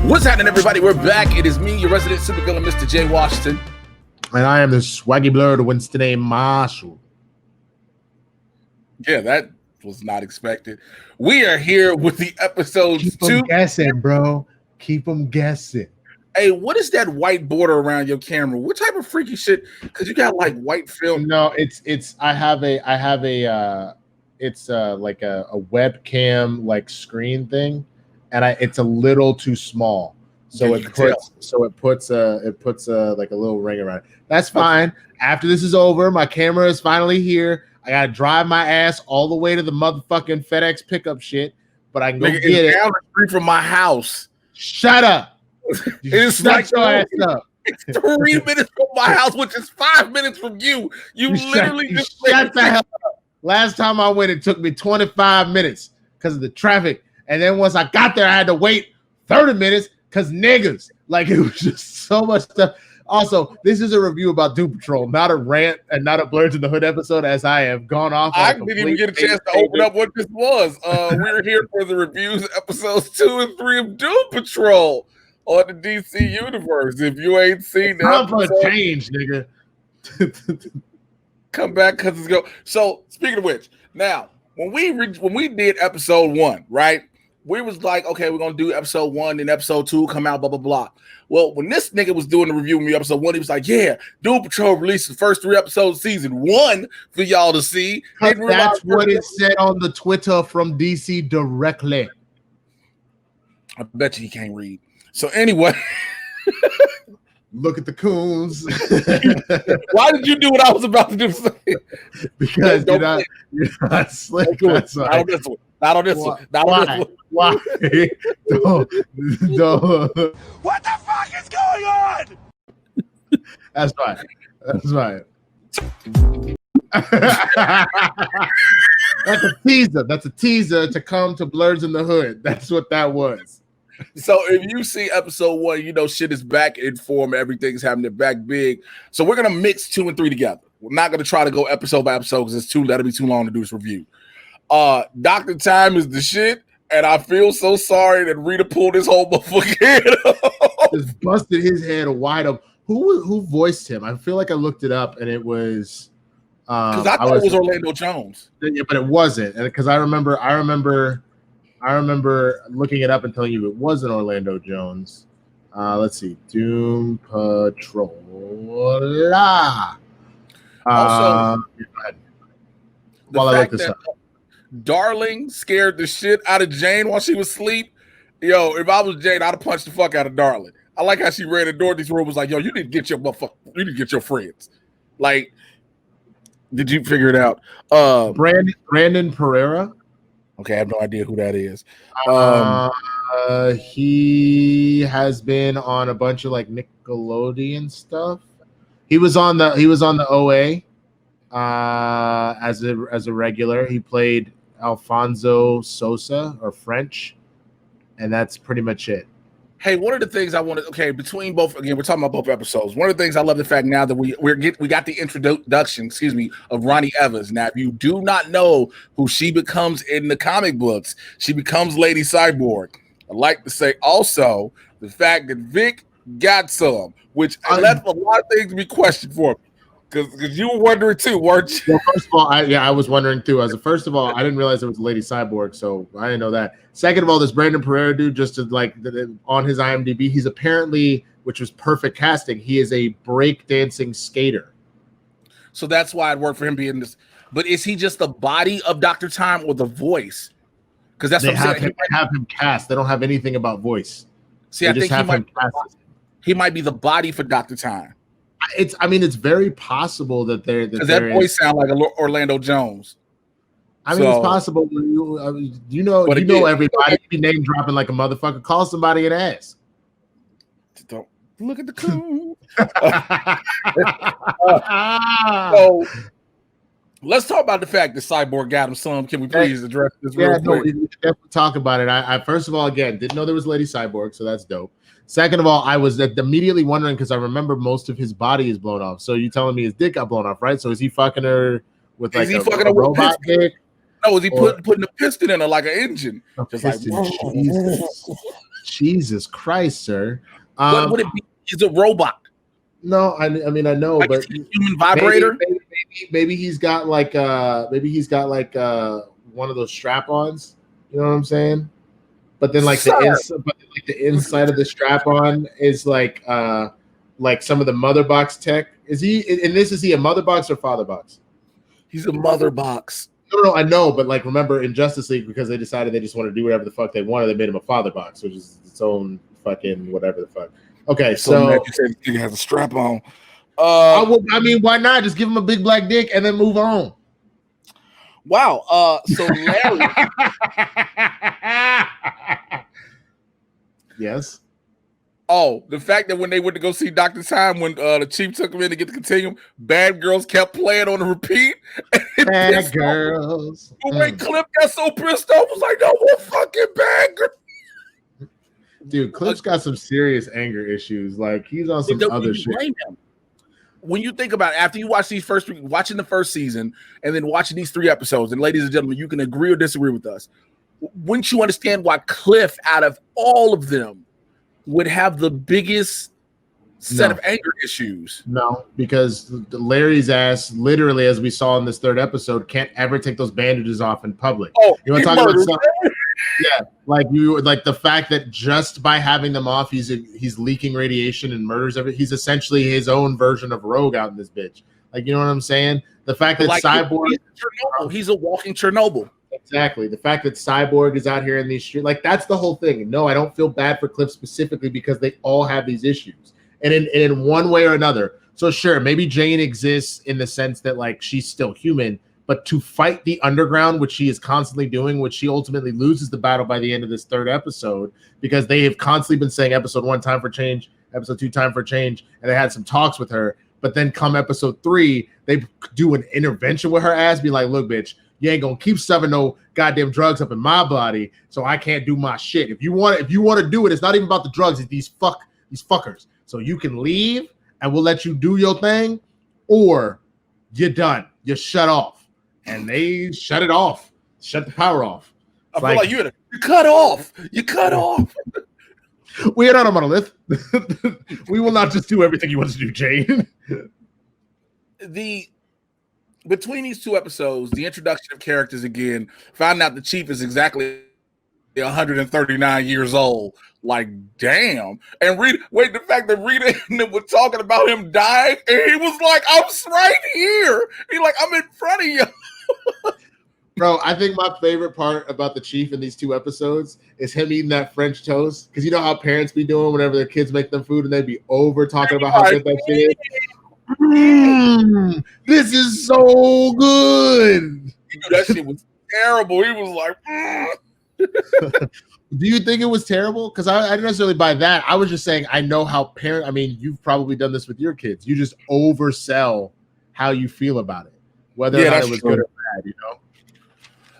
What's happening, everybody? We're back. It is me, your resident supervillain, Mr. Jay Washington. And I am the swaggy blerd, Winston A. Marshall. Yeah, that was not expected. We are here with the episodes. Keep them guessing, bro. Keep them guessing. Hey, what is that white border around your camera? What type of freaky shit? Because you got like white film. No, it's like a webcam like screen thing, and it's a little too small. So it puts a like a little ring around it. That's fine. After this is over, my camera is finally here. I gotta drive my ass all the way to the motherfucking FedEx pickup shit, but I can go get it down the street from my house. Shut up. It's like your ass up. It's 3 minutes from my house, which is 5 minutes from you. You literally just shut the hell up. Last time I went, it took me 25 minutes because of the traffic, and then once I got there, I had to wait 30 minutes because niggas. Like, it was just so much stuff. Also, this is a review about Doom Patrol, not a rant and not a Blerd in the Hood episode, as I have gone off. I didn't even get a chance to open up what this was. We're here for the reviews, episodes 2 and 3 of Doom Patrol on the DC universe. If you ain't seen that, time for a change, nigga. Come back because it's go. So speaking of which, now when we did episode 1, right? We was like, okay, we're gonna do episode 1 and episode 2 come out, blah blah blah. Well, when this nigga was doing the review of me episode 1, he was like, yeah, Doom Patrol released the first 3 episodes of season 1 for y'all to see. That's what it said on the Twitter from DC directly. I bet you he can't read. So anyway, look at the coons. Why did you do what I was about to do? Because you're not slick. Not on this one. Not on this one. Not on this one. Why? Don't. What the fuck is going on? That's right. That's right. That's a teaser. That's a teaser to come to Blerd in the Hood. That's what that was. So if you see episode 1, you know shit is back in form. Everything's happening back big. So we're gonna mix 2 and 3 together. We're not gonna try to go episode by episode because that'll be too long to do this review. Dr. Time is the shit, and I feel so sorry that Rita pulled his whole motherfucking head off. Just busted his head wide up. Who voiced him? I feel like I looked it up and it was because I thought it was Orlando Jones. Yeah, but it wasn't. And because I remember looking it up and telling you it wasn't Orlando Jones. Let's see. Doom Patrol. Also, while I look this up. Darling scared the shit out of Jane while she was asleep. Yo, if I was Jane, I'd have punched the fuck out of Darling. I like how she ran the door. These room was like, yo, you need to get your motherfucker. You need to get your friends. Like, did you figure it out? Brandon Pereira. Okay, I have no idea who that is. He has been on a bunch of like Nickelodeon stuff. He was on the OA as a regular. He played Alfonso Sosa or French, and that's pretty much it. Hey, one of the things I wanted, between both, again, we're talking about both episodes. One of the things I love the fact now that we got the introduction, of Ronnie Evans. Now, if you do not know who she becomes in the comic books, she becomes Lady Cyborg. I'd like to say also the fact that Vic got some, which left a lot of things to be questioned for me. Because you were wondering too, weren't you? Well, first of all, I was wondering too. First of all, I didn't realize it was Lady Cyborg, so I didn't know that. Second of all, this Brandon Pereira dude, just to like on his IMDb, he's apparently, which was perfect casting, he is a breakdancing skater. So that's why it worked for him being this. But is he just the body of Dr. Time or the voice? Because that's they what I'm saying. They have him cast. They don't have anything about voice. See, I think he might be the body for Dr. Time. It's very possible that that voice sound like Orlando Jones. I mean, it's possible. You know everybody. You be name dropping like a motherfucker. Call somebody and ask. Don't look at the clue. So let's talk about the fact that Cyborg got him some. Can we please address this real quick? We definitely talk about it. I first of all, again, didn't know there was Lady Cyborg, so that's dope. Second of all, I was immediately wondering because I remember most of his body is blown off. So you telling me his dick got blown off, right? So is he fucking her with like a robot dick? No, is he putting a piston in her like an engine? Just like, Jesus. Jesus Christ, sir. What would it be? He's a robot. No, I mean I know, like but human vibrator. Maybe he's got like one of those strap-ons. You know what I'm saying? But then like the inside of the strap-on is like some of the mother box tech. Is he a mother box or father box? He's a mother box. No, I know, but like remember in Justice League, because they decided they just want to do whatever the fuck they wanted, they made him a father box, which is its own fucking whatever the fuck. Okay, so you said he has a strap on. I mean, why not just give him a big black dick and then move on? Wow. So Larry. Yes. Oh, the fact that when they went to go see Dr. Time, when the chief took him in to get the continuum, Bad Girls kept playing on the repeat. Bad Girls. But when Cliff got so pissed off, was like, no more fucking Bad Girls. Dude, Cliff's got some serious anger issues. Like he's on some other shit. When you think about it, after you watch watching the first season and then watching these 3 episodes, and ladies and gentlemen, you can agree or disagree with us. Wouldn't you understand why Cliff, out of all of them, would have the biggest set of anger issues? No, because Larry's ass, literally, as we saw in this 3rd episode, can't ever take those bandages off in public. Oh, you want to talk about something? Yeah, like the fact that just by having them off, he's leaking radiation and murders everything. He's essentially his own version of Rogue out in this bitch. Like, you know what I'm saying? The fact that Cyborg, he's a walking Chernobyl. Exactly. The fact that Cyborg is out here in these streets, like that's the whole thing. No, I don't feel bad for Cliff specifically because they all have these issues, and in one way or another. So sure, maybe Jane exists in the sense that like she's still human. But to fight the underground, which she is constantly doing, which she ultimately loses the battle by the end of this 3rd episode, because they have constantly been saying episode 1, time for change, episode 2, time for change, and they had some talks with her. But then come episode 3, they do an intervention with her ass, be like, look, bitch, you ain't gonna keep shoving no goddamn drugs up in my body, so I can't do my shit. If you want to do it, it's not even about the drugs, it's these fuckers. So you can leave and we'll let you do your thing, or you're done. You're shut off. And they shut it off, shut the power off. I feel like you cut off. You cut off. We are not a monolith. We will not just do everything you want us to do, Jane. Between these 2 episodes, the introduction of characters again, found out the chief is exactly 139 years old. Like, damn. And the fact that Rita and them were talking about him dying, and he was like, I'm right here. He's like, I'm in front of you. Bro, I think my favorite part about the chief in these 2 episodes is him eating that French toast. Because you know how parents be doing whenever their kids make them food and they be over talking about how good that shit is. This is so good. That shit was terrible. He was like, Do you think it was terrible? Because I didn't necessarily buy that. I was just saying I know how I mean, you've probably done this with your kids. You just oversell how you feel about it, whether or not it was good or bad, you know?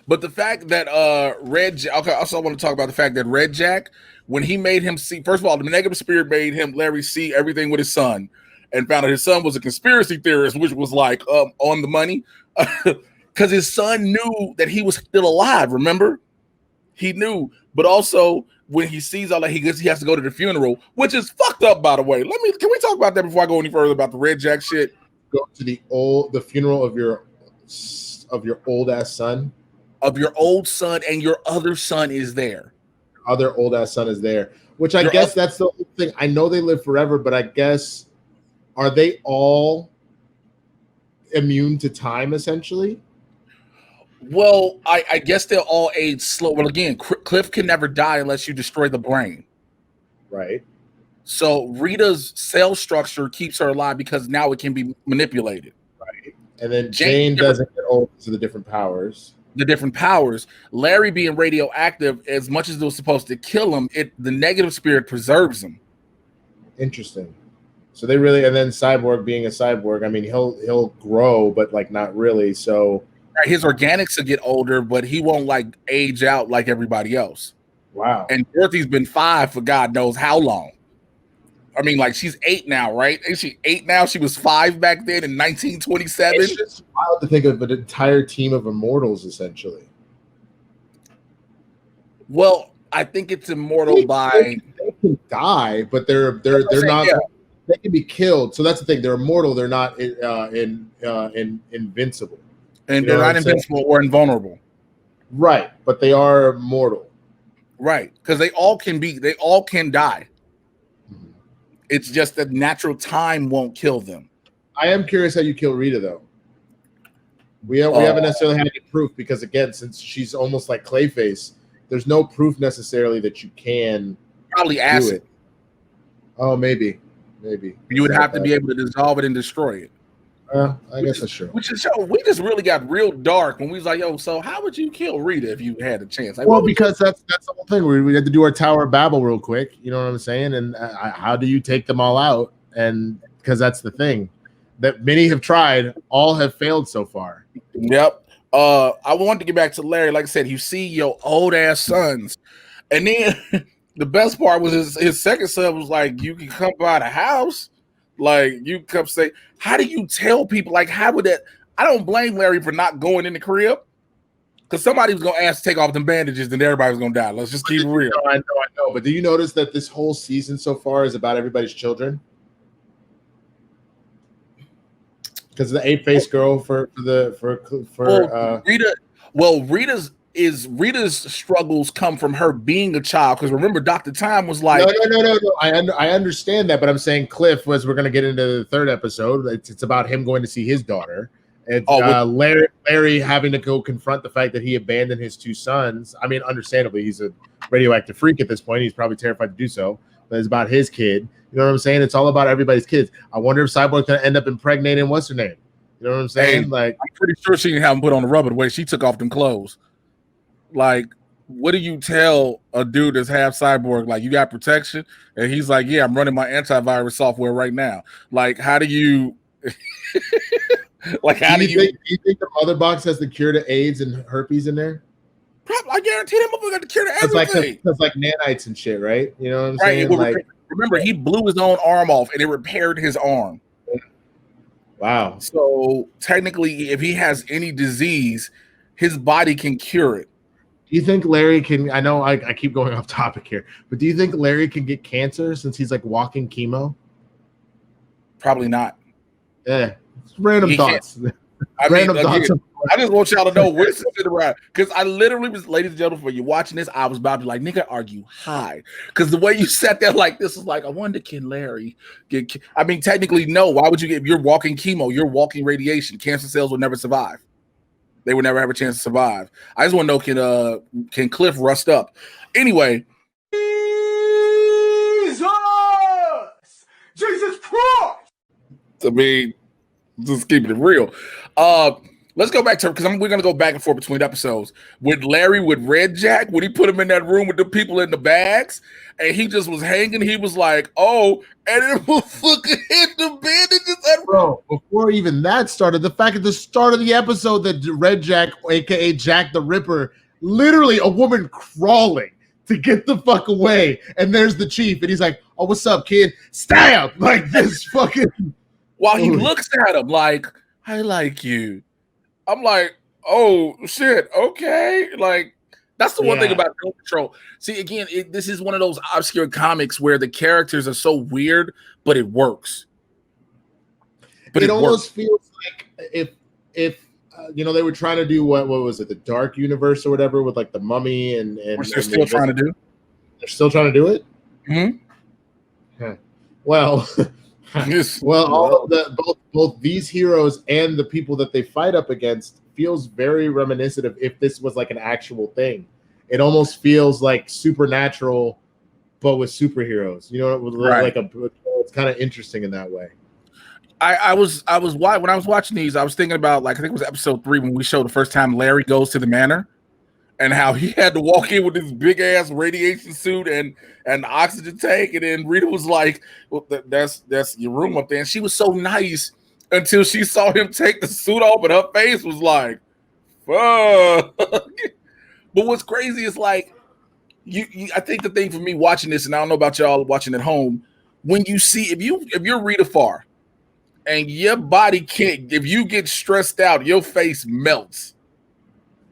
But the fact that also I want to talk about the fact that Red Jack, when he made him see, first of all, the negative spirit made Larry see everything with his son, and found out his son was a conspiracy theorist, which was like on the money, because his son knew that he was still alive. Remember, he knew. But also when he sees all that, he has to go to the funeral, which is fucked up, by the way. Can we talk about that before I go any further about the Red Jack shit? Go to the funeral of your old ass son. Of your old son, and your other son is there. Other old ass son is there, which I guess that's the whole thing. I know they live forever, but I guess are they all immune to time essentially? Well, I guess they'll all age slow. Well, again, Cliff can never die unless you destroy the brain. Right. So Rita's cell structure keeps her alive because now it can be manipulated. Right. And then Jane doesn't get old to the different powers. Larry being radioactive, as much as it was supposed to kill him, the negative spirit preserves him. Interesting. So they really, and then Cyborg being a cyborg, I mean, he'll grow, but like not really. So his organics will get older, but he won't like age out like everybody else. Wow. And Dorothy's been 5 for God knows how long. I mean, like she's 8 now, right? Is she 8 now? She was 5 back then in 1927. It's just wild to think of an entire team of immortals, essentially. Well, I think it's immortal they can die, but they're not. Yeah. They can be killed. So that's the thing. They're immortal. They're not invincible. And they're not invincible or invulnerable. Right, but they are mortal. Right, because they all can die. Mm-hmm. It's just that natural time won't kill them. I am curious how you kill Rita, though. We haven't necessarily had any proof because, again, since she's almost like Clayface, there's no proof necessarily that you can probably acid. Do it. Oh, maybe. You would have to be able to dissolve it and destroy it. I guess that's true. Which is we just really got real dark when we was like, yo, so how would you kill Rita if you had a chance? Like, well, because that's the whole thing. We had to do our Tower of Babel real quick. You know what I'm saying? And how do you take them all out? And because that's the thing that many have tried, all have failed so far. Yep. I wanted to get back to Larry. Like I said, you see your old ass sons, and then the best part was his second son was like, you can come by the house, like you come say, how do you tell people? Like, how would that? I don't blame Larry for not going in the crib because somebody was gonna ask to take off them bandages, then everybody was gonna die. Let's just keep it real. I know. But do you notice that this whole season so far is about everybody's children? Because the 8-faced girl for Rita. Well, Rita's struggles come from her being a child. Because remember, Dr. Time was like, no. I understand that, but I'm saying Cliff was. We're going to get into the third episode. It's about him going to see his daughter. It's Larry having to go confront the fact that he abandoned his two sons. I mean, understandably, he's a radioactive freak at this point. He's probably terrified to do so. But it's about his kid. You know what I'm saying? It's all about everybody's kids. I wonder if Cyborg's going to end up impregnating what's her name? You know what I'm saying? Hey, like, I'm pretty sure she didn't have him put on the rubber the way she took off them clothes. Like, what do you tell a dude that's half cyborg? Like, you got protection? And he's like, yeah, I'm running my antivirus software right now. Like, how do you like, do you think the mother box has the cure to AIDS and herpes in there? Probably, I guarantee them got the cure to everything. It's like nanites and shit, right? You know what I'm saying? Like, remember, he blew his own arm off and it repaired his arm. Wow. So technically, if he has any disease, his body can cure it. Do you think Larry can? I know I keep going off topic here, but do you think Larry can get cancer since he's like walking chemo? Probably not. Yeah, random thoughts. I just want y'all to know Winston sitting around because I literally was, ladies and gentlemen, for you watching this, I was about to be like, nigga, are you high? Because the way you sat there like this is like, I wonder, can Larry get? I mean, technically, no. Why would you get? If you're walking chemo, you're walking radiation. Cancer cells will never survive. They would never have a chance to survive. I just want to know, can Cliff rust up? Anyway. Jesus Christ! I mean, just keeping it real. Let's go back to, because we're going to go back and forth between episodes. With Larry, with Red Jack, when he put him in that room with the people in the bags, and he just was hanging, he was like, oh, and it was fucking hit the bandages. Bro, before even that started, the fact at the start of the episode that Red Jack, a.k.a. Jack the Ripper, literally a woman crawling to get the fuck away, and there's the chief, and he's like, oh, what's up, kid? Stab! Like this fucking... While he looks at him like, I like you. I'm like, oh shit, okay. Like, that's the one thing about Doom Patrol. See, again, this is one of those obscure comics where the characters are so weird, but it works. But it almost feels like if you know, they were trying to do what was it, the Dark Universe or whatever with like the Mummy and which they're still trying to do. They're still trying to do it. Mm-hmm. Well. Well, all of both these heroes and the people that they fight up against feels very reminiscent of if this was like an actual thing. It almost feels like Supernatural, but with superheroes. You know, right. It's kind of interesting in that way. When I was watching these, I was thinking about, like, I think it was episode 3 when we showed the first time Larry goes to the manor. And how he had to walk in with this big ass radiation suit and oxygen tank, and then Rita was like, well, "That's your room up there." And she was so nice until she saw him take the suit off, and her face was like, "Fuck." But what's crazy is like, I think the thing for me watching this, and I don't know about y'all watching at home, when you see if you're Rita Farr, and your body can't, if you get stressed out, your face melts.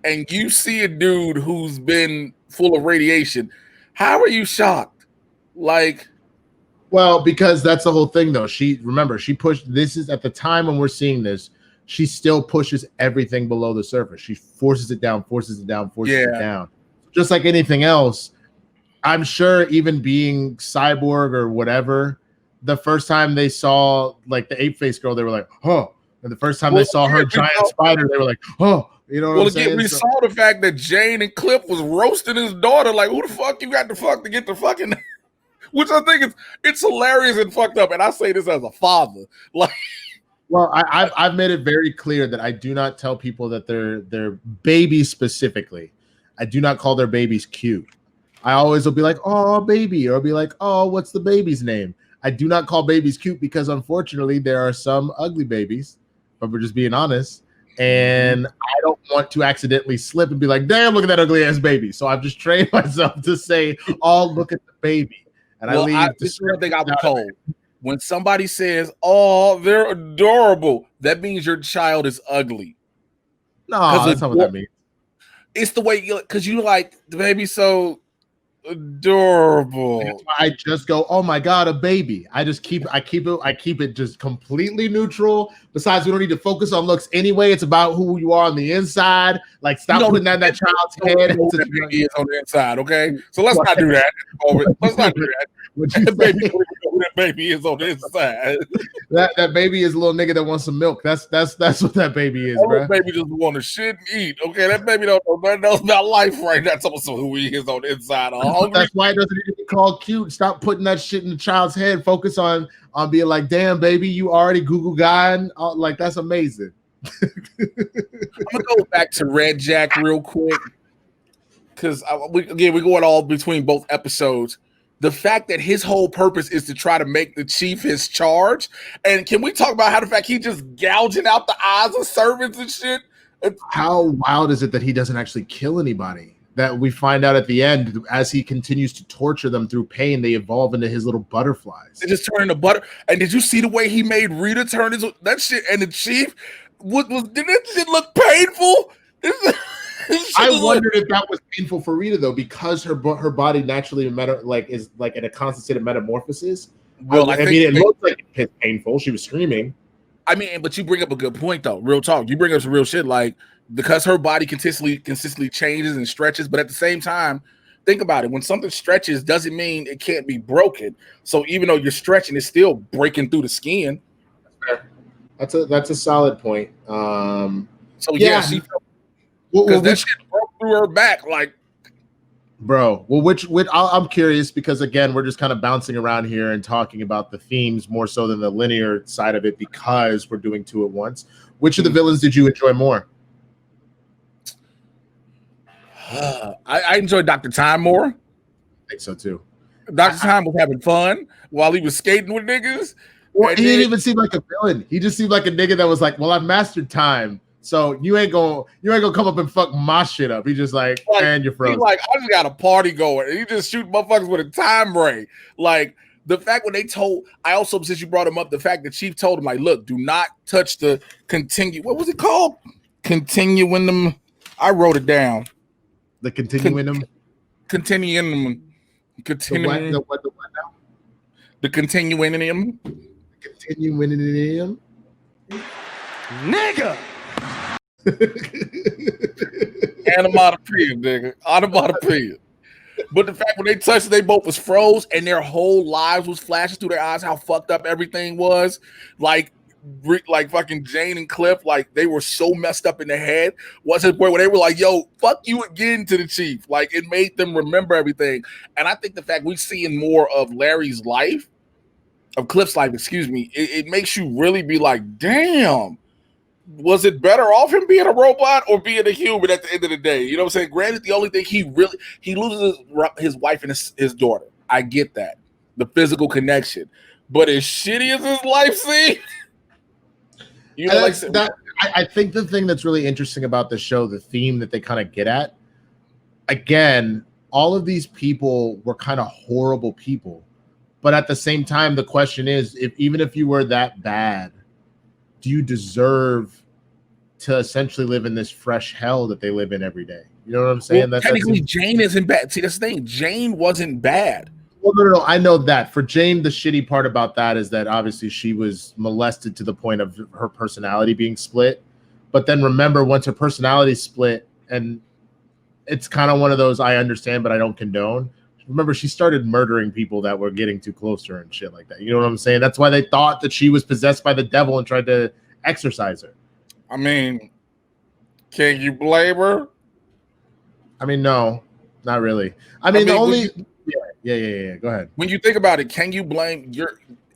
And you see a dude who's been full of radiation, How are you shocked? Like, well, because that's the whole thing, though. She pushed. This is at the time when we're seeing this. She still pushes everything below the surface. She forces it down, forces it down, forces it down. Just like anything else, I'm sure even being cyborg or whatever, the first time they saw like the ape-faced girl, they were like, oh. And the first time they saw her giant spider, they were like, oh. You know what I'm saying? We saw the fact that Jane and Cliff was roasting his daughter. Like, who the fuck you got to fuck to get the fucking... Which I think it's hilarious and fucked up. And I say this as a father. Like... Well, I've made it very clear that I do not tell people that they're babies specifically. I do not call their babies cute. I always will be like, oh, baby, or I'll be like, oh, what's the baby's name? I do not call babies cute because unfortunately there are some ugly babies, but we're just being honest. And I don't want to accidentally slip and be like, damn, look at that ugly ass baby. So I've just trained myself to say, oh, look at the baby. And this is one thing I was told. When somebody says, oh, they're adorable, that means your child is ugly. No, that's not what that means. It's the way because you like the baby so adorable. I just go, oh my god, a baby. I keep it just completely neutral. Besides, we don't need to focus on looks anyway. It's about who you are on the inside. Like, stop putting that in that child's head. That baby is on the inside, okay? So let's not do that. Let's not do that. That baby is on the inside. That baby is a little nigga that wants some milk. That's what that baby is, bro. That baby just want to shit and eat. Okay, that baby don't know nothing else about life right now. That's who he is on the inside. That's why it doesn't need to be called cute. Stop putting that shit in the child's head. Focus on being like, damn, baby, you already Google guy, and like that's amazing. I'm gonna go back to Red Jack real quick because we're going all between both episodes. The fact that his whole purpose is to try to make the chief his charge, and can we talk about how the fact he just gouging out the eyes of servants and shit? How wild is it that he doesn't actually kill anybody? That we find out at the end, as he continues to torture them through pain, they evolve into his little butterflies. They just turn into butter. And did you see the way he made Rita turn his that shit? And the chief did that shit look painful? I wondered if that was painful for Rita though, because her body naturally is like in a constant state of metamorphosis. Well, I mean, it looked like it's painful. She was screaming. I mean, but you bring up a good point though. Real talk. You bring up some real shit, like because her body consistently changes and stretches, but at the same time, think about it. When something stretches, doesn't mean it can't be broken. So even though you're stretching, it's still breaking through the skin. That's a solid point. So yeah, she. Because that shit broke through her back, like, bro. Well, which I'm curious because again, we're just kind of bouncing around here and talking about the themes more so than the linear side of it because we're doing two at once. Which of the villains did you enjoy more? I enjoyed Dr. Time more. I think so too. Dr. Time was having fun while he was skating with niggas. Well, he didn't even seem like a villain. He just seemed like a nigga that was like, "Well, I've mastered time." So you ain't gonna come up and fuck my shit up. He's just like, man, you're frozen. He's like, I just got a party going. And he just shoot motherfuckers with a time ray. Like the fact when they told, I also, since you brought him up, the fact the chief told him, like, look, do not touch the continue. What was it called? Continuing them. I wrote it down. The continuing them. Continuing them. Continuing. The what now? The continuing them. Continuing them. Nigga. Onomatopoeia, nigga. Onomatopoeia. But the fact when they touched, they both was froze, and their whole lives was flashing through their eyes. How fucked up everything was. Like fucking Jane and Cliff, like they were so messed up in the head. Was it where they were like, "Yo, fuck you again" to the chief? Like it made them remember everything. And I think the fact we're seeing more of Larry's life, of Cliff's life, excuse me, it makes you really be like, damn. Was it better off him being a robot or being a human at the end of the day? You know what I'm saying? Granted, the only thing he loses his wife and his daughter. I get that. The physical connection. But as shitty as his life seems, you know, I think the thing that's really interesting about the show, the theme that they kind of get at, again, all of these people were kind of horrible people. But at the same time, the question is, even if you were that bad, do you deserve to essentially live in this fresh hell that they live in every day? You know what I'm saying? Well, technically, Jane isn't bad. See, that's the thing. Jane wasn't bad. Well, no. I know that. For Jane, the shitty part about that is that obviously she was molested to the point of her personality being split. But then remember, once her personality split, and it's kind of one of those I understand, but I don't condone. Remember, she started murdering people that were getting too close to her and shit like that. You know what I'm saying? That's why they thought that she was possessed by the devil and tried to exorcise her. I mean, can you blame her? I mean, no, not really. I mean, the only... Yeah. Go ahead. When you think about it, can you blame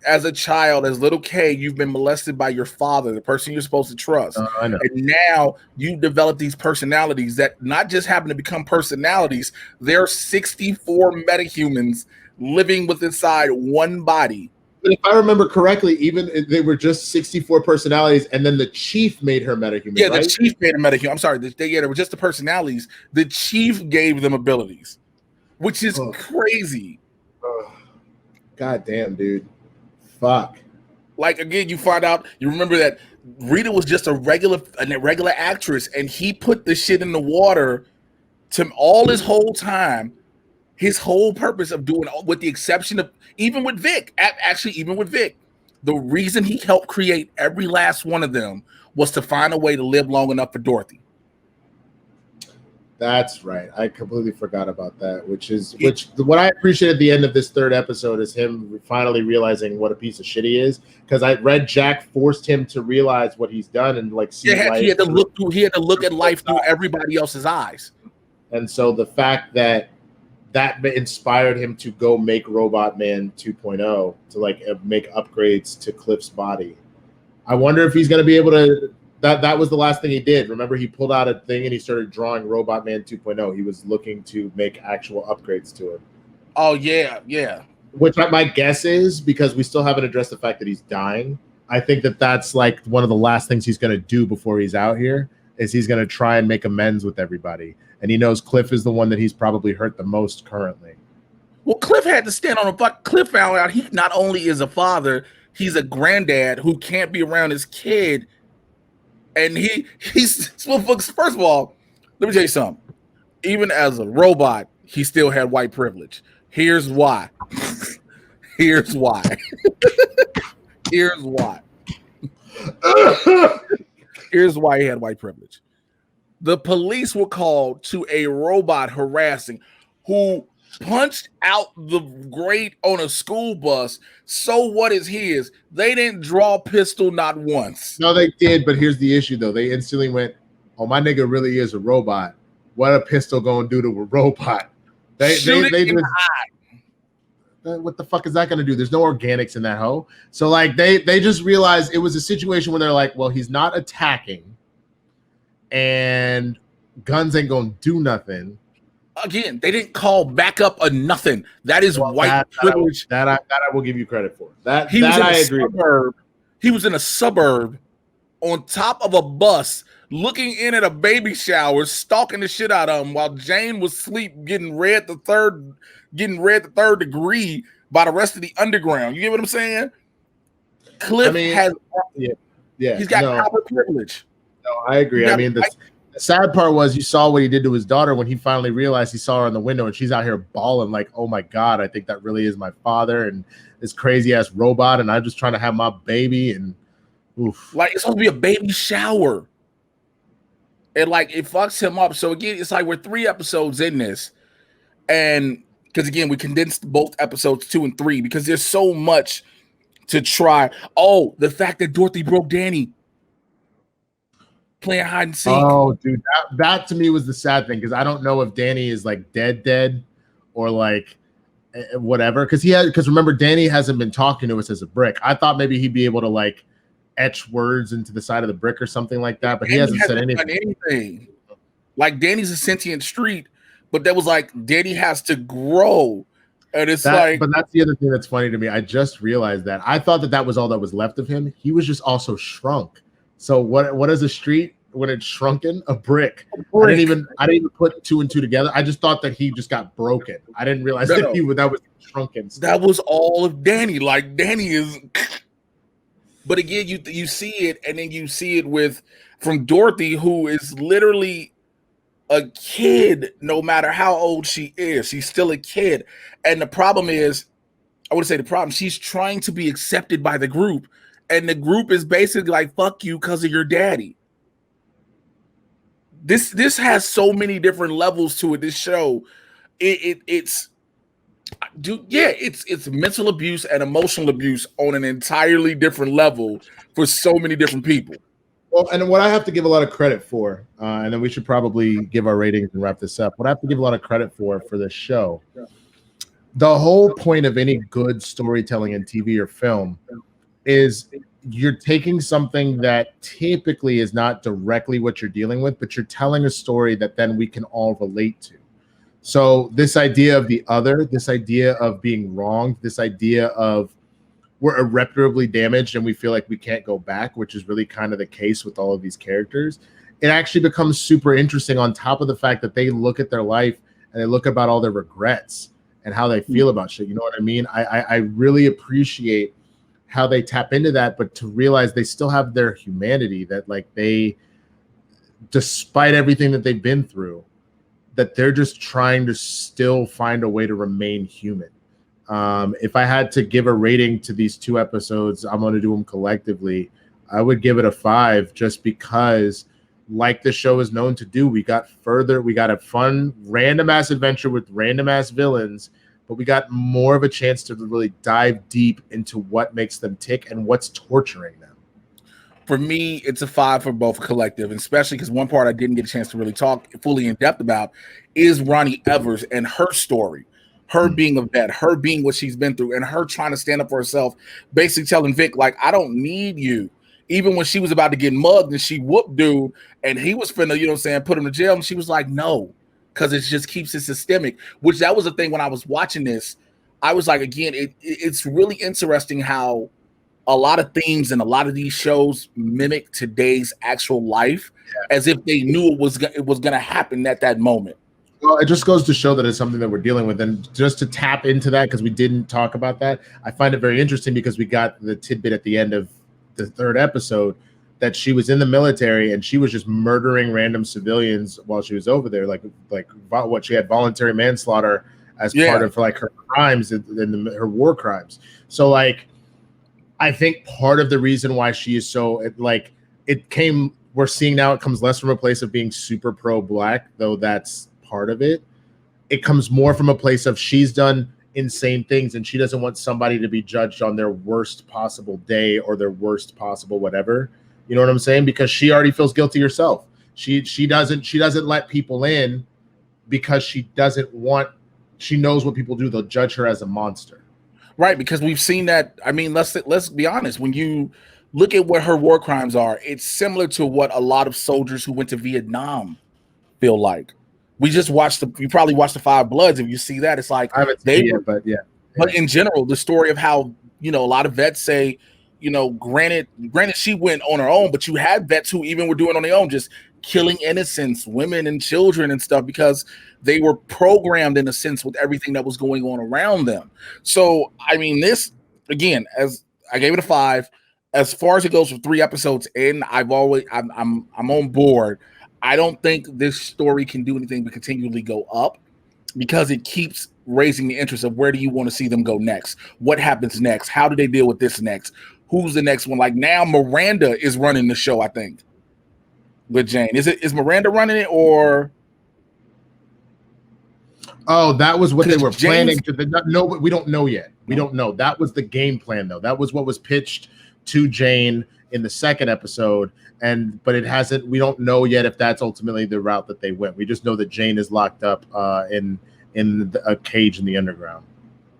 as a child, as little K, you've been molested by your father, the person you're supposed to trust. I know. And now you develop these personalities that not just happen to become personalities, there are 64 metahumans living with inside one body. But if I remember correctly, even they were just 64 personalities, and then the chief made her metahuman. Yeah, right? The chief made a metahuman. I'm sorry, they were just the personalities. The chief gave them abilities, which is crazy. God damn, dude. Fuck. Like, again, you find out, you remember that Rita was just a regular actress, and he put the shit in the water to all his whole time. His whole purpose of doing, with the exception of, even with Vic, the reason he helped create every last one of them was to find a way to live long enough for Dorothy. That's right. I completely forgot about that, what I appreciate at the end of this third episode is him finally realizing what a piece of shit he is. Because I read Jack forced him to realize what he's done and like see life. He had to look at life through everybody else's eyes. And so the fact that inspired him to go make Robot Man 2.0 to like make upgrades to Cliff's body. I wonder if he's going to be able to. That was the last thing he did. Remember, he pulled out a thing and he started drawing Robot Man 2.0. He was looking to make actual upgrades to it. Oh, yeah. Which my guess is, because we still haven't addressed the fact that he's dying, I think that's like one of the last things he's going to do before he's out here, is he's going to try and make amends with everybody. And he knows Cliff is the one that he's probably hurt the most currently. Well, Cliff had to stand on a fuck. Cliff found out he not only is a father, he's a granddad who can't be around his kid. And he's first of all, let me tell you something. Even as a robot, he still had white privilege. Here's why. Here's why. Here's why. Here's why he had white privilege. The police were called to a robot harassing who punched out the grate on a school bus. So what is his? They didn't draw pistol not once. No, they did, but here's the issue though. They instantly went, "Oh, my nigga really is a robot. What a pistol gonna do to a robot?" They just, what the fuck is that gonna do? There's no organics in that hoe. So like they just realized it was a situation where they're like, well, he's not attacking, and guns ain't gonna do nothing. Again, they didn't call backup or nothing. That is white privilege. That I will give you credit for. I agree. He was in a suburb on top of a bus, looking in at a baby shower, stalking the shit out of him while Jane was asleep, getting read the third degree by the rest of the underground. You get what I'm saying? Cliff has, he's got proper privilege. No, I agree. I mean, the sad part was you saw what he did to his daughter when he finally realized he saw her in the window and she's out here bawling like, oh my God, I think that really is my father and this crazy ass robot and I'm just trying to have my baby and oof. Like it's supposed to be a baby shower. And like it fucks him up. So again, it's like we're 3 episodes in this. And because again, we condensed both episodes 2 and 3 because there's so much to try. Oh, the fact that Dorothy broke Danny playing hide and seek. Oh, dude, that to me was the sad thing because I don't know if Danny is like dead or like whatever. Because remember, Danny hasn't been talking to us as a brick. I thought maybe he'd be able to like etch words into the side of the brick or something like that, but he hasn't said anything. Like Danny's a sentient street, but that was like Danny has to grow. And it's but that's the other thing that's funny to me. I just realized that. I thought that was all that was left of him. He was just also shrunk. So what is a street when it's shrunken? A brick. I didn't even put 2 and 2 together. I just thought that he just got broken. I didn't realize that was shrunken. That was all of Danny. Like Danny is. But again, you see it, and then you see it from Dorothy, who is literally a kid, no matter how old she is. She's still a kid. And the problem is, I would say the problem, she's trying to be accepted by the group. And the group is basically like, fuck you because of your daddy. This has so many different levels to it. This show, it's mental abuse and emotional abuse on an entirely different level for so many different people. Well, and what I have to give a lot of credit for, and then we should probably give our ratings and wrap this up. What I have to give a lot of credit for this show, the whole point of any good storytelling in TV or film is you're taking something that typically is not directly what you're dealing with, but you're telling a story that then we can all relate to. So this idea of the other, this idea of being wronged, this idea of we're irreparably damaged and we feel like we can't go back, which is really kind of the case with all of these characters. It actually becomes super interesting on top of the fact that they look at their life and they look about all their regrets and how they feel about shit. You know what I mean? I really appreciate how they tap into that, but to realize they still have their humanity, that like they, despite everything that they've been through, that they're just trying to still find a way to remain human. If I had to give a rating to these 2 episodes, I'm going to do them collectively. I would give it a 5 just because, like the show is known to do, we got a fun random ass adventure with random ass villains, but we got more of a chance to really dive deep into what makes them tick and what's torturing them. For me, it's a 5 for both collective, and especially because one part I didn't get a chance to really talk fully in depth about is Ronnie Evers and her story. Her being a vet, her being what she's been through, and her trying to stand up for herself, basically telling Vic, like, I don't need you. Even when she was about to get mugged and she whooped dude, and he was finna, you know what I'm saying, put him to jail, and she was like, no, because it just keeps it systemic, which that was the thing when I was watching this. I was like, again, it's really interesting how a lot of themes and a lot of these shows mimic today's actual life as if they knew it was going to happen at that moment. Well, it just goes to show that it's something that we're dealing with. And just to tap into that, because we didn't talk about that, I find it very interesting because we got the tidbit at the end of the 3rd episode that she was in the military and she was just murdering random civilians while she was over there. Like what she had voluntary manslaughter as part of like her crimes and her war crimes. So like, I think part of the reason why she is so we're seeing now it comes less from a place of being super pro-black, though that's part of it. It comes more from a place of she's done insane things and she doesn't want somebody to be judged on their worst possible day or their worst possible whatever. You know what I'm saying? Because she already feels guilty herself. She doesn't let people in because she knows what people do. They'll judge her as a monster. Right, because we've seen that. I mean, let's be honest. When you look at what her war crimes are, it's similar to what a lot of soldiers who went to Vietnam feel like. We probably watched the 5 Bloods. If you see that, it's like I haven't seen it, but yeah. But in general, the story of how, you know, a lot of vets say, you know, granted she went on her own, but you had vets who even were doing on their own, just killing innocents, women and children and stuff, because they were programmed in a sense with everything that was going on around them. So, I mean, this, again, as I gave it a 5, as far as it goes for 3 episodes in, I'm on board. I don't think this story can do anything but continually go up because it keeps raising the interest of where do you want to see them go next? What happens next? How do they deal with this next? Who's the next one? Like now Miranda is running the show, I think, with Jane. Is Miranda running it or? Oh, that was what they were planning to. No, we don't know yet. We don't know. That was the game plan, though. That was what was pitched to Jane in the 2nd episode, but it hasn't. We don't know yet if that's ultimately the route that they went. We just know that Jane is locked up in a cage in the underground.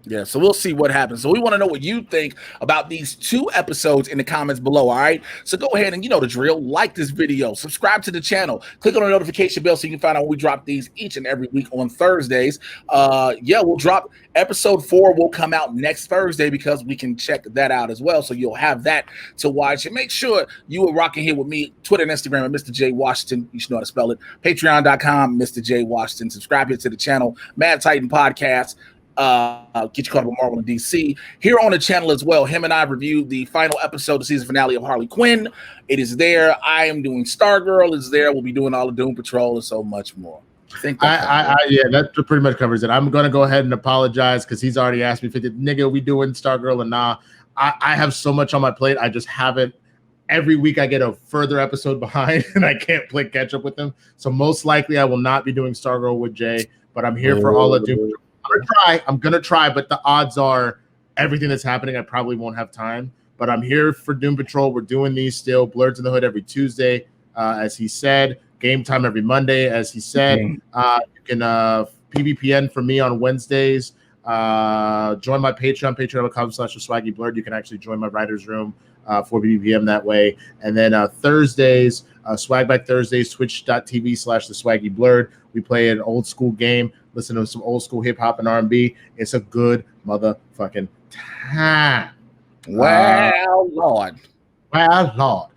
Yeah, so we'll see what happens. So we want to know what you think about these 2 episodes in the comments below, all right? So go ahead and, you know the drill, like this video, subscribe to the channel, click on the notification bell so you can find out when we drop these each and every week on Thursdays. We'll drop episode 4 will come out next Thursday because we can check that out as well. So you'll have that to watch. And make sure you are rocking here with me, Twitter and Instagram at Mr. J Washington. You should know how to spell it. Patreon.com, Mr. J Washington. Subscribe here to the channel, Mad Titan Podcast. Get you caught up with Marvel and DC. Here on the channel as well, him and I reviewed the final episode, the season finale of Harley Quinn. It is there. I am doing Stargirl. Is there. We'll be doing all of Doom Patrol and so much more. Yeah, that pretty much covers it. I'm gonna go ahead and apologize because he's already asked me if it nigga, we doing Stargirl and nah. I have so much on my plate. I just haven't. Every week I get a further episode behind and I can't play catch up with them. So most likely I will not be doing Stargirl with Jay, but I'm here for all of Doom. I'm gonna try, but the odds are everything that's happening, I probably won't have time. But I'm here for Doom Patrol. We're doing these still. Blurs in the Hood every Tuesday, as he said. Game Time every Monday, as he said. You can PvPN for me on Wednesdays. Join my Patreon, patreon.com/swaggy blerd. You can actually join my writer's room for PvPN that way. And then Thursdays, Swagback Thursdays, twitch.tv/theswaggyblerd. We play an old school game, listen to some old school hip hop and R&B. It's a good motherfucking time. Wow, Lord. Wow, Lord.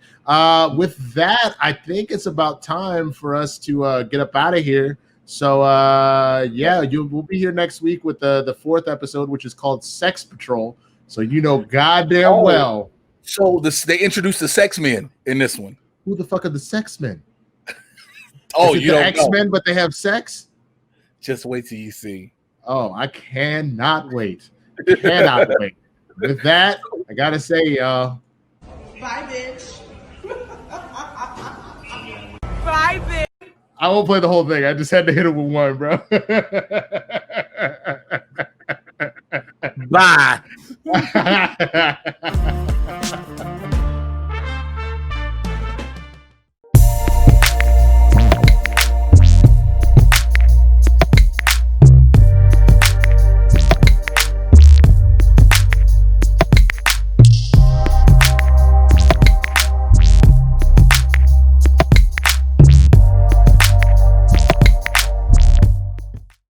With that, I think it's about time for us to get up out of here. So, we'll be here next week with the fourth episode, which is called Sex Patrol. So goddamn well. So they introduced the sex men in this one. Who the fuck are the sex men? You don't X-Men, but they have sex? Just wait till you see. Oh, I cannot wait. Cannot wait. With that, I gotta say, y'all. Bye, bitch. Bye, bitch. I won't play the whole thing. I just had to hit it with one, bro. Bye.